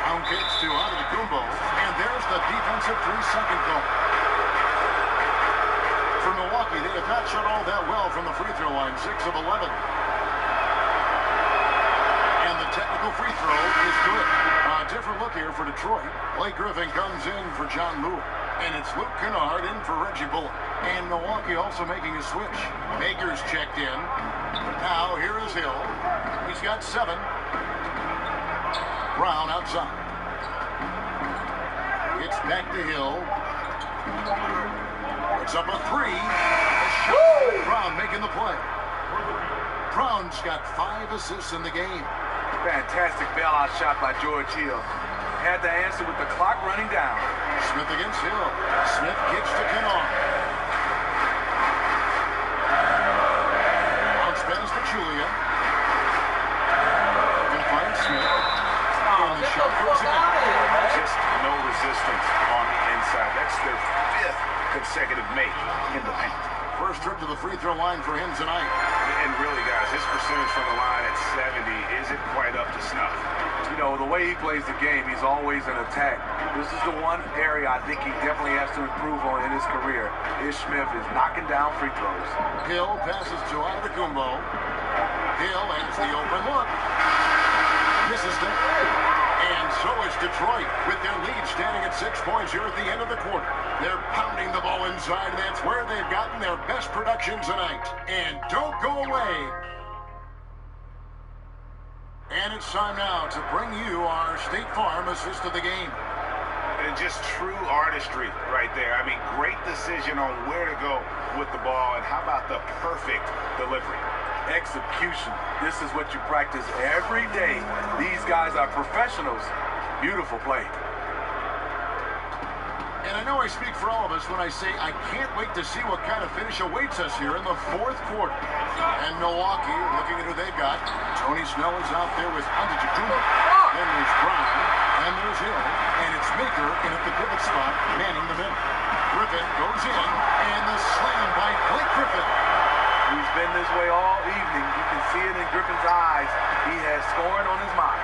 Pound kicks to Antetokounmpo. And there's the defensive 3-second goal. For Milwaukee, they have not shot all that well from the free throw line. 6 of 11. And the technical free throw is good. A different look here for Detroit. Blake Griffin comes in for John Lewis. And it's Luke Kennard in for Reggie Bullock. And Milwaukee also making a switch. Baker's checked in. Now here is Hill. He's got 7. Brown outside. It's back to Hill. It's up a 3. A shot. Brown making the play. Brown's got 5 assists in the game. Fantastic bailout shot by George Hill. Had the answer with the clock running down. Smith against Hill. Smith kicks to Kennard. Bounce pass to Julia. Can find Smith. And the shot goes in. Just no resistance on the inside. That's their 5th consecutive make in the paint. First trip to the free throw line for him tonight. And really, guys, his percentage from the line at 70 isn't quite up to snuff. You know, the way he plays the game, he's always an attack. This is the one area I think he definitely has to improve on in his career. Ish Smith is knocking down free throws. Hill passes to Antetokounmpo. Hill has the open look. Misses it. And so is Detroit with their lead standing at 6 points here at the end of the quarter. They're pounding the ball inside, and that's where they've gotten their best production tonight. And don't go away. And it's time now to bring you our State Farm assist of the game. And just true artistry right there. I mean, great decision on where to go with the ball, and how about the perfect delivery? Execution. This is what you practice every day. These guys are professionals. Beautiful play. And I know I speak for all of us when I say I can't wait to see what kind of finish awaits us here in the fourth quarter. And Milwaukee, looking at who they've got, Tony Snell is out there with Antetokounmpo. Then there's Brown, and there's Hill, and it's Baker in at the pivot spot, manning the middle. Griffin goes in, and the slam by Blake Griffin. He's been this way all evening. You can see it in Griffin's eyes. He has scoring on his mind.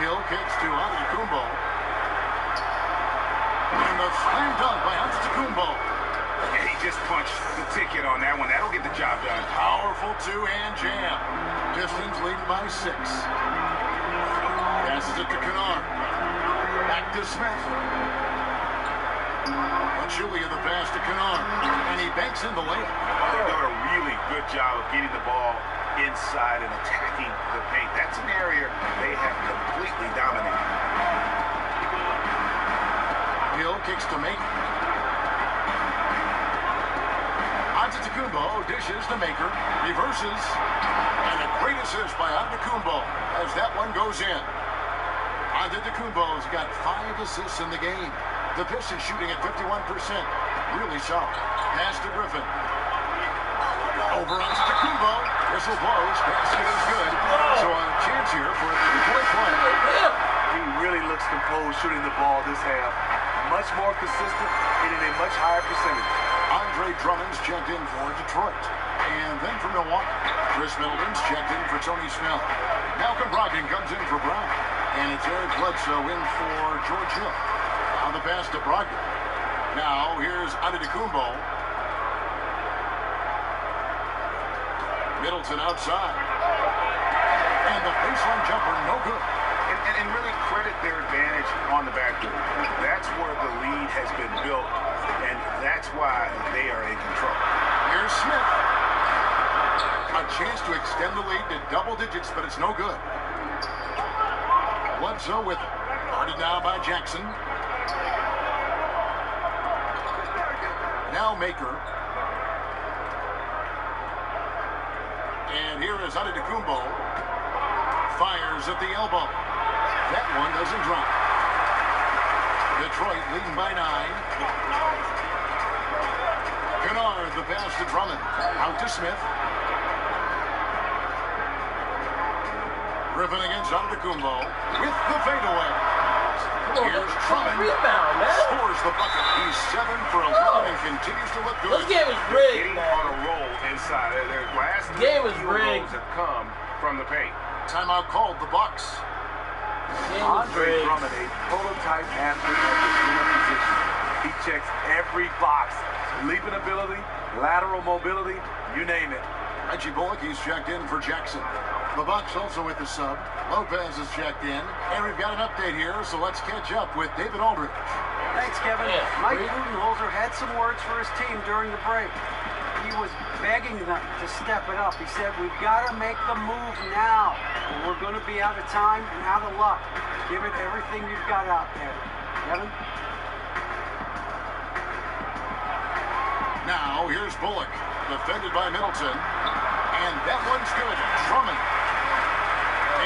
Hill kicks to Antetokounmpo. And the slam dunk by Antetokounmpo. Yeah, he just punched the ticket on that one. That'll get the job done. Powerful two-hand jam. Pistons leading by 6. Passes it to Kennard. Back to Smith. Julia the pass to Kennard. And he banks in the layup. They're doing a really good job of getting the ball inside and attacking the paint. That's an area they have completely dominated. Hill kicks to Maker. Antetokounmpo dishes to Maker. Reverses. And a great assist by Antetokounmpo as that one goes in. Antetokounmpo's got 5 assists in the game. The Pistons shooting at 51%. Really solid. Pass to Griffin. Over Antetokounmpo. Whistle blows. Basket is good. So a chance here for a 3-point play. He really looks composed shooting the ball this half. Much more consistent, hitting a much higher percentage. Andre Drummond's checked in for Detroit. And then for Milwaukee, Chris Middleton's checked in for Tony Snell. Malcolm Brogdon comes in for Brown. And it's Eric Bledsoe in for George Hill. On the pass to Brogdon. Now here's Antetokounmpo. Middleton outside. And the baseline jumper, no good. And really credit their advantage on the backboard. That's where the lead has been built, and that's why they are in control. Here's Smith. A chance to extend the lead to double digits, but it's no good. Bledsoe with it. Guarded now by Jackson. Now Maker. And here is Antetokounmpo. Fires at the elbow. That one doesn't drop. Detroit leading by 9. Kennard, the pass to Drummond. Out to Smith. Griffin against Antetokounmpo with the fadeaway. Here's Drummond. Rebound, man. Scores the bucket. He's 7 for 11 and continues to look good. This game is rigged, Getting man. on a roll inside. Their last Game is field rigged. goals have come from the paint. Timeout called the Bucks. Game is Andre rigged. Drummond, a prototype athlete at the center position. He checks every box. Leaping ability, lateral mobility, you name it. Reggie Bullock, he's checked in for Jackson. The Bucks also with the sub. Lopez is checked in. And we've got an update here, so let's catch up with David Aldridge. Thanks, Kevin. Yeah, Mike great. Budenholzer had some words for his team during the break. He was begging them to step it up. He said, we've got to make the move now. Or we're going to be out of time and out of luck. Give it everything you've got out there. Kevin? Now, here's Bullock, defended by Middleton. And that one's good. Drummond.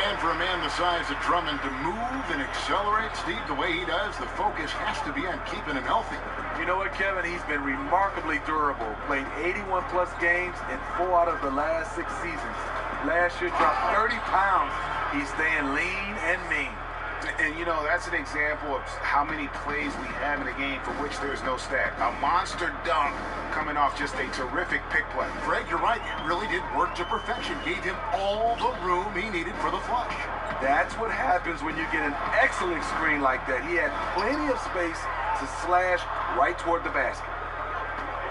And for a man the size of Drummond to move and accelerate, Steve, the way he does, the focus has to be on keeping him healthy. You know what, Kevin? He's been remarkably durable. Played 81-plus games in 4 out of the last 6 seasons. Last year, dropped 30 pounds. He's staying lean and mean. And, you know, that's an example of how many plays we have in a game for which there's no stat. A monster dunk coming off just a terrific pick play. Greg, you're right. It really did work to perfection. Gave him all the room he needed for the flush. That's what happens when you get an excellent screen like that. He had plenty of space to slash right toward the basket.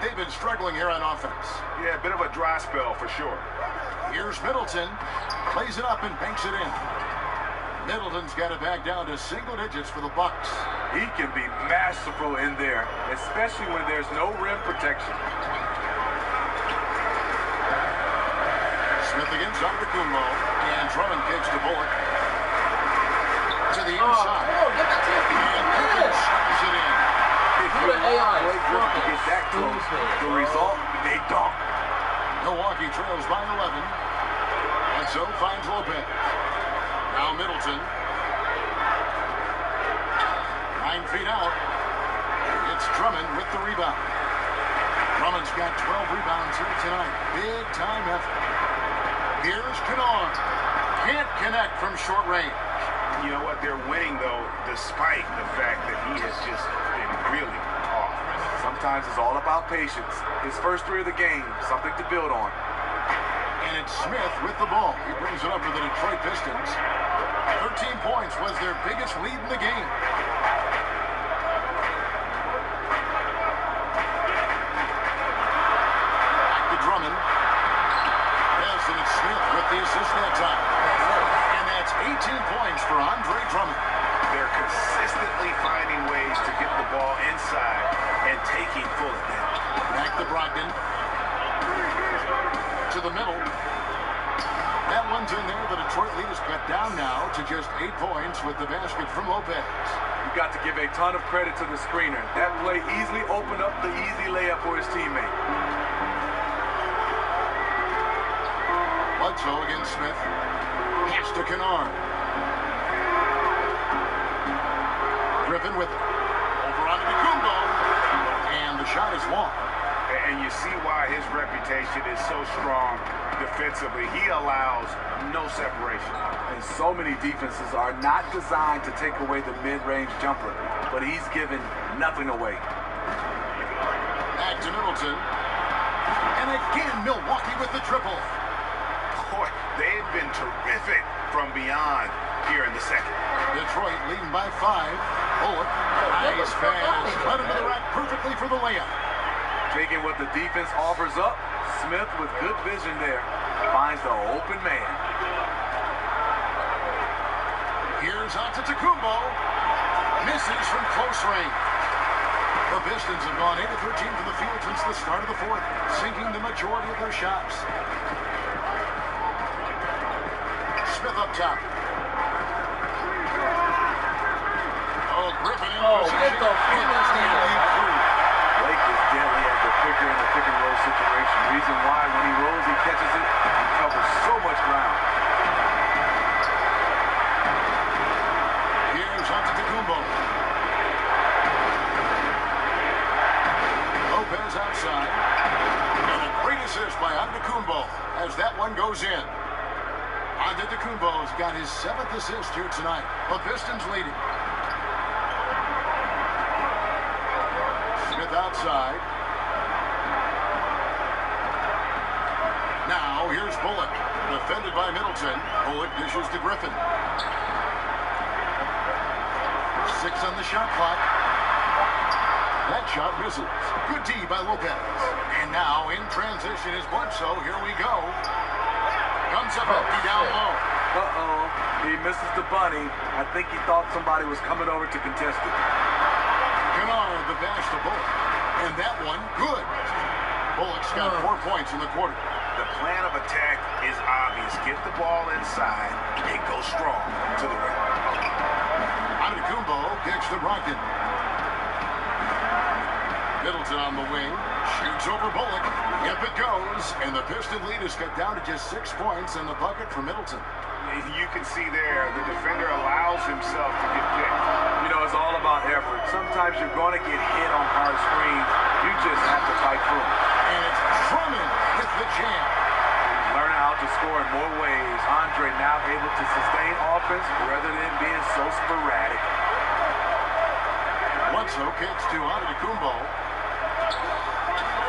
They've been struggling here on offense. Yeah, a bit of a dry spell for sure. Here's Middleton. Plays it up and banks it in. Middleton's got it back down to single digits for the Bucks. He can be masterful in there, especially when there's no rim protection. Smith against Antetokounmpo, and Drummond kicks to Bullock. To the inside. Get back to your feet. And Griffin shoves it in. If you want Blake Griffin to get that close, the result, they dunk. Milwaukee trails by 11. And so finds Lopez. Now Middleton. 9 feet out. It's Drummond with the rebound. Drummond's got 12 rebounds here tonight. Big time effort. Here's Kennard. Can't connect from short range. You know what? They're winning, though, despite the fact that he has just been really off. Sometimes it's all about patience. His first 3 of the game, something to build on. And it's Smith with the ball. He brings it up for the Detroit Pistons. 13 points was their biggest lead in the game. Back to Drummond. Yes, and it's Smith with the assist that time. And that's 18 points for Andre Drummond. They're consistently finding ways to get the ball inside and taking full advantage. Back to Brogdon. To the middle. That one's in there. The Detroit lead is cut down now to just 8 points with the basket from Lopez. You got to give a ton of credit to the screener. That play easily opened up the easy layup for his teammate. Bledsoe against Smith. Pass to Kennard. Griffin with it. Over on Antetokounmpo. And the shot is long. And you see why his reputation is so strong defensively. He allows no separation. And so many defenses are not designed to take away the mid-range jumper, but he's given nothing away. Back to Middleton. And again, Milwaukee with the triple. Boy, they've been terrific from beyond here in the second. Detroit leading by 5. Bullock. Nice pass. Led him to the rack perfectly for the layup. Taking what the defense offers up, Smith with good vision there finds the open man. Here's Antetokounmpo. Misses from close range. The Pistons have gone 8 of 13 from the field since the start of the 4th, sinking the majority of their shots. Smith up top. Oh, Griffin in position. Get the Blake is deadly at the pick and roll situation. Reason why when he rolls, he catches it, he covers one goes in. Antetokounmpo's got his 7th assist here tonight. The Pistons leading. Smith outside. Now here's Bullock. Defended by Middleton. Bullock dishes to Griffin. 6 on the shot clock. That shot misses. Good D by Lopez. And now in transition is Bledsoe. Here we go. Comes up empty down low. Uh-oh. He misses the bunny. I think he thought somebody was coming over to contest it. Kennard the pass to Bullock. And that one, good. Bullock's got 4 points in the quarter. The plan of attack is obvious. Get the ball inside and go strong to the rim. Antetokounmpo kicks to Brogdon. Middleton on the wing. Shoots over Bullock. Yep, it goes. And the Piston lead is cut down to just 6 points and the bucket for Middleton. You can see there, the defender allows himself to get picked. You know, it's all about effort. Sometimes you're going to get hit on hard screens. You just have to fight through them. And it's Drummond with the jam. Learn how to score in more ways. Andre now able to sustain offense rather than being so sporadic. Bledsoe kicks to Antetokounmpo.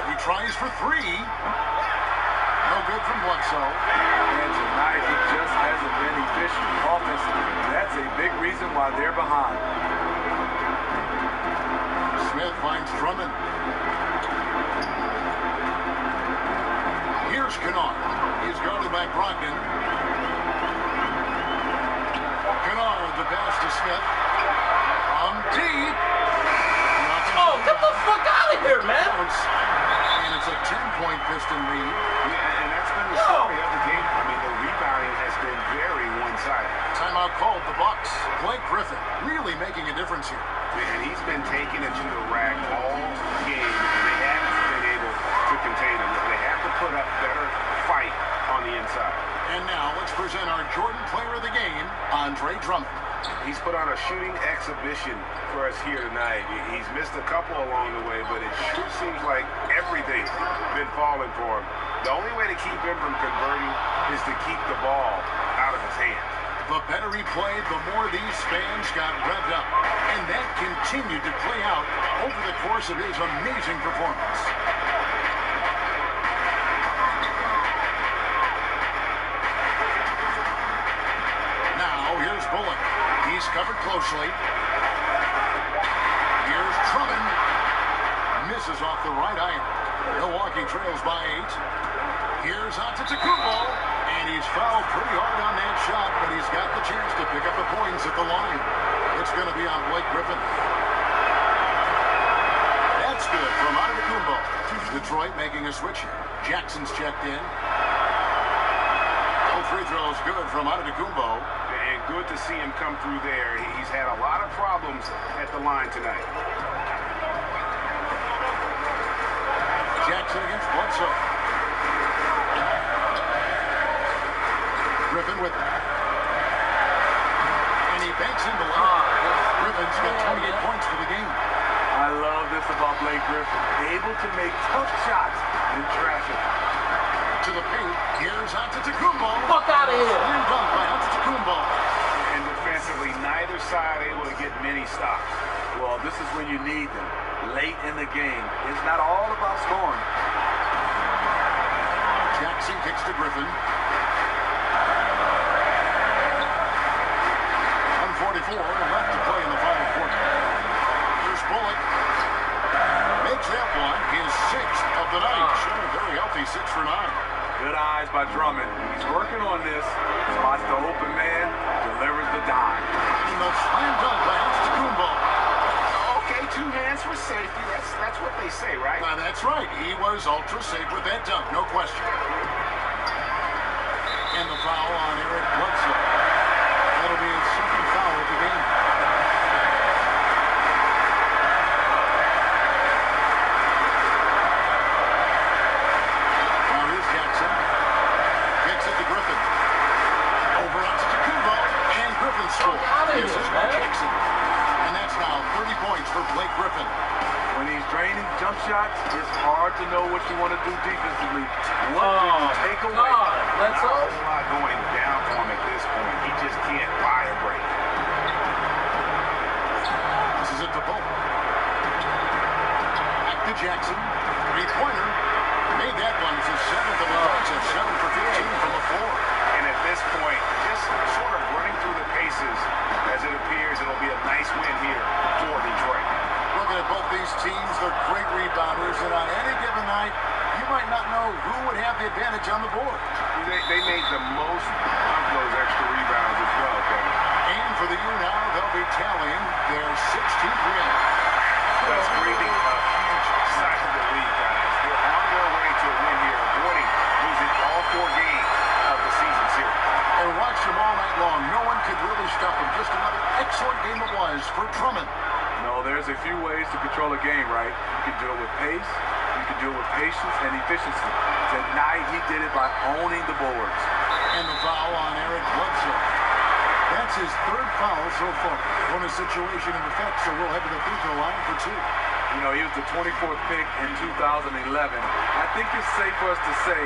He tries for 3. No good from Bledsoe. And tonight he just hasn't been efficient offensively. That's a big reason why they're behind. Smith finds Drummond. Here's Kennard. He's guarded by Brogdon. Kennard, the pass to Smith. From deep. Oh, get the fuck out of here, man. And it's a 10-point Piston lead. Yeah, and that's been the story of the game. I mean, the rebounding has been very one-sided. Timeout called the Bucks. Blake Griffin really making a difference here. And he's been taking it to the rack all game, and they haven't been able to contain him. They have to put up better fight on the inside. And now let's present our Jordan Player of the Game, Andre Drummond. He's put on a shooting exhibition for us here tonight. He's missed a couple along the way, but it sure seems like everything's been falling for him. The only way to keep him from converting is to keep the ball out of his hands. The better he played, the more these fans got revved up. And that continued to play out over the course of his amazing performance. Now, here's Bullock. He's covered closely. Here's Drummond. Misses off the right iron. Milwaukee trails by 8. Here's Antetokounmpo. And he's fouled pretty hard on that shot, but he's got the chance to pick up the points at the line. It's going to be on Blake Griffin. That's good from Antetokounmpo. Detroit making a switch here. Jackson's checked in. All free throws good from Antetokounmpo. And good to see him come through there. He's had a lot of problems at the line tonight. Jackson against Bledsoe. Griffin with it. And he banks into line. Griffin's got 28 points for the game. I love this about Blake Griffin. Able to make tough shots in traffic. To the paint, here's Antetokounmpo. Fuck out of here. Slam dunk by Antetokounmpo. And defensively, neither side able to get many stops. Well, this is when you need them. Late in the game. It's not all about scoring. Jackson kicks to Griffin. 1:44 left to play in the final quarter. Here's Bullock. Makes that one his 6th of the night. Showing a very healthy 6 for 9. Good eyes by Drummond. He's working on this. Spots the open man, delivers the dime. And the slam dunk by Antetokounmpo. Okay, 2 hands for safety. That's what they say, right? Now that's right. He was ultra safe with that dunk, no question. And the foul on Eric Bledsoe. That'll be his 2nd foul of the game. Now here's Jackson. Gets it to Griffin. Over onto Antetokounmpo. And Griffin scores. This is Jackson. And that's now 30 points for Blake Griffin. When he's raining jump shots, it's hard to know what you want to do defensively. What do you take away? Not a whole lot going down for him at this point. He just can't buy a break. This is it to Bolt. Back to Jackson. Three-pointer. Made that one. It's his seventh of the points. 7 for 15 from the floor. And at this point, just sort of running through the paces as it appears it'll be a nice win here for Detroit. Looking at both these teams, they're great rebounders, and on any given night, you might not know who would have the advantage on the board. They made the most of those extra rebounds as well, Kevin. And for the year now, they'll be tallying their 16th win. That's breathing a huge sigh of relief, guys. They're on their way to a win here, avoiding losing all 4 games of the season series. And watched them all night long. No one could really stop them. Just another excellent game it was for Drummond. No, there's a few ways to control a game, right? You can do it with pace, you can do it with patience and efficiency. Tonight, he did it by owning the boards. And the foul on Eric Bledsoe. That's his 3rd foul so far. When a situation in effect, so we'll head to the free throw line for 2. You know, he was the 24th pick in 2011. I think it's safe for us to say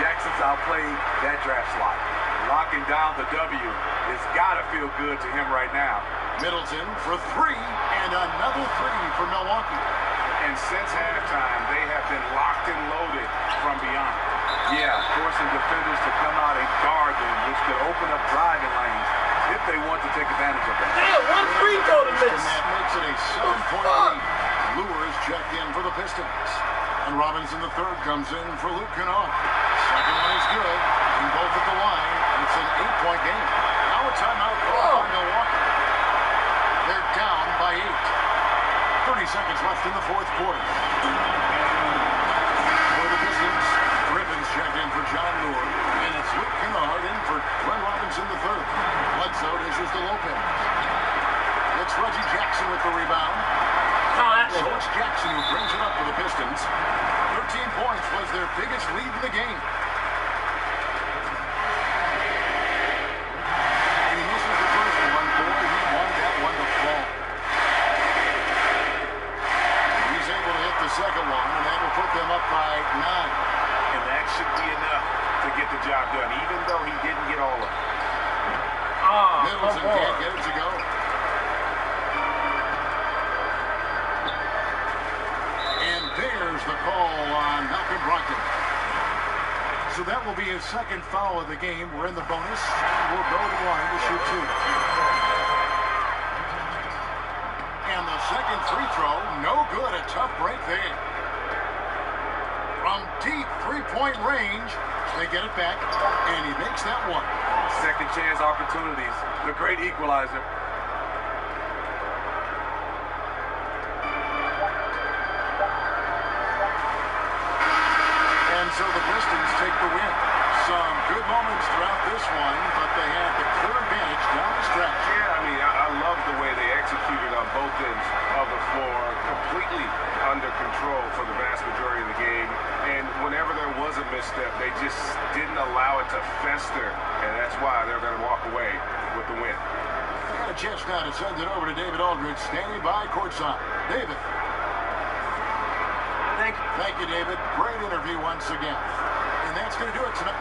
Jackson's outplayed that draft slot. Locking down the W has got to feel good to him right now. Middleton for 3, and another 3 for Milwaukee. And since halftime, they have been locked and loaded from beyond. Yeah, forcing defenders to come out and guard them, which could open up driving lanes if they want to take advantage of that. Damn, one free throw to miss. And that makes it a 7-point lead. Lures checked in for the Pistons. And Robinson the third comes in for Luke Kennard. Second one is good. And both at the line. And it's an 8-point game. Now a timeout called by Milwaukee. They're down by 8. 30 seconds left in the 4th quarter. For the Pistons, Griffin's checked in for John Lure. And it's Luke Kennard in for Glenn Robinson the third. Bledsoe dishes to Lopez. It's Reggie Jackson with the rebound. So it's Jackson who brings it up for the Pistons. 13 points was their biggest lead in the game. And he misses the first one. Boy, he wanted that one to fall. He's able to hit the second one, and that will put them up by 9. And that should be enough to get the job done, even though he didn't get all of it. Middleton can't get it to go. And there's the call on Malcolm Brogdon. So that will be his 2nd foul of the game. We're in the bonus. We'll go to the line to shoot 2. And the second free throw, no good. A tough break there. From deep 3-point range, they get it back, and he makes that one. Second chance opportunities. The great equalizer. And so the Pistons take the win. Some good moments throughout this one, but they had the clear advantage down the stretch. Yeah, I mean, I love the way they executed on both ends of the floor, completely under control for the vast majority of the game. And whenever there was a misstep, they just didn't allow it to fester, and that's why they're going to walk away with the win. I got a chance now to send it over to David Aldridge, standing by courtside. David. Thank you, David. Great interview once again. And that's going to do it tonight.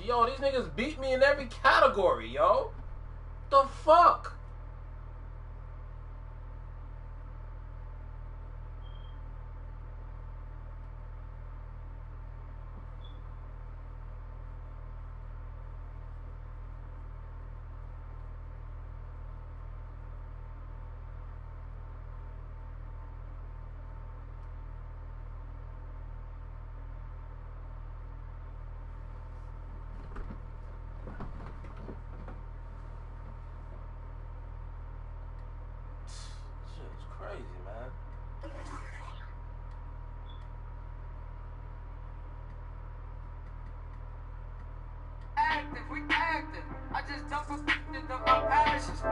Yo, these niggas beat me in every category, yo. The fuck? acting. I just dump my passions.